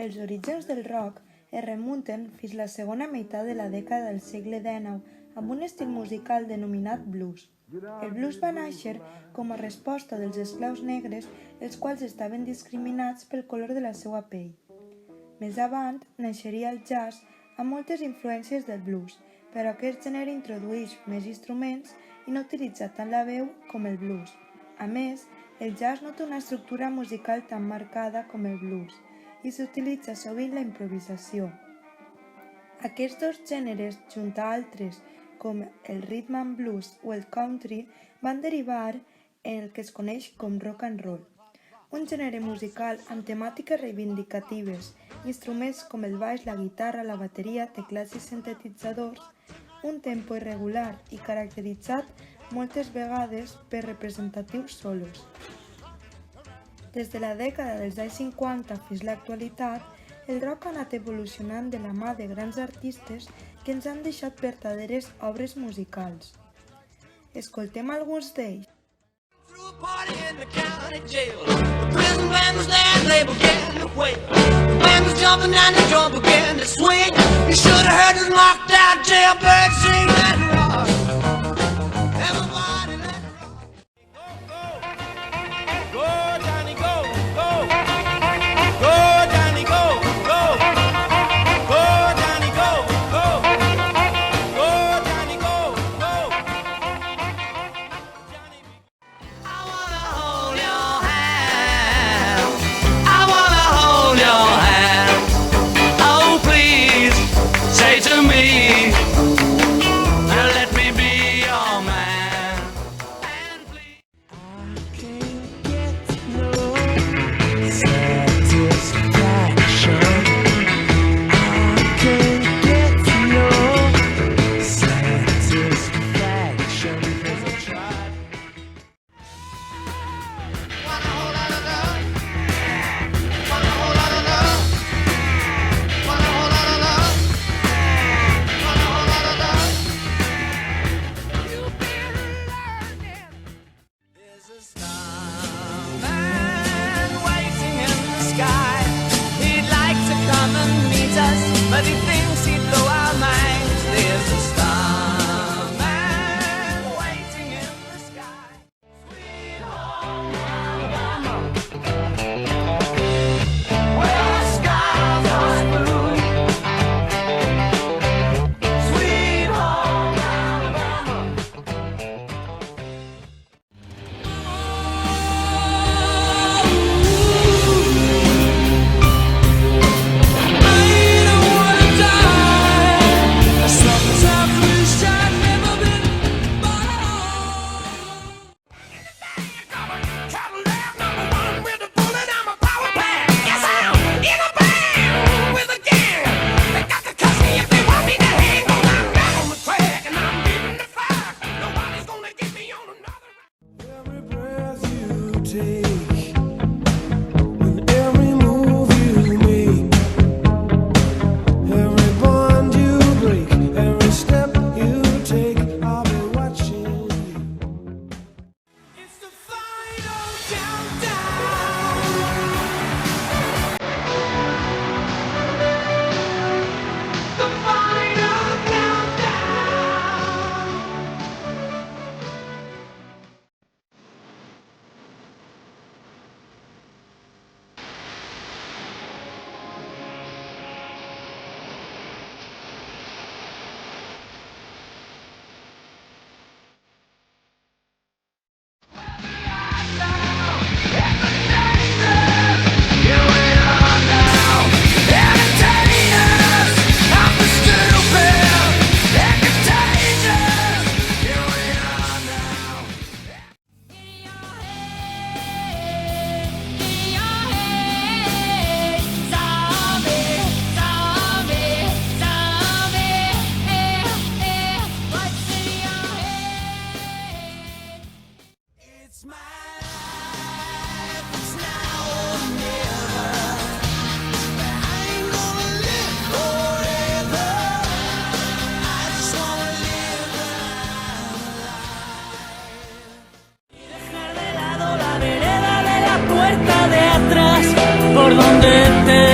Els orígens del rock es remunten fins la segona meitat de la dècada del segle XIX amb un estil musical denominat blues. El blues va néixer com a resposta dels esclaus negres, els quals estaven discriminats pel color de la seva pell. Més avant naixeria el jazz amb moltes influències del blues, però aquest gènere introdueix més instruments i no utilitza tant la veu com el blues. A més, el jazz no té una estructura musical tan marcada com el blues i s'utilitza sovint la improvisació. Aquests dos gèneres, junt a altres com el rhythm and blues o el country, van derivar en el que es coneix com rock and roll, un gènere musical amb temàtiques reivindicatives, instruments com el baix, la guitarra, la bateria, teclats i sintetitzadors, un tempo irregular i caracteritzat moltes vegades per representatius solos. Des de la dècada dels anys 50 fins a l'actualitat, el rock ha anat evolucionant de la mà de grans artistes que ens han deixat verdaderes obres musicals. Escoltem alguns d'ells. But he thinks he'd blow our minds. There's a starman waiting in the sky. Sweet home Alabama, where the skies are blue. Sweet home Alabama. por donde te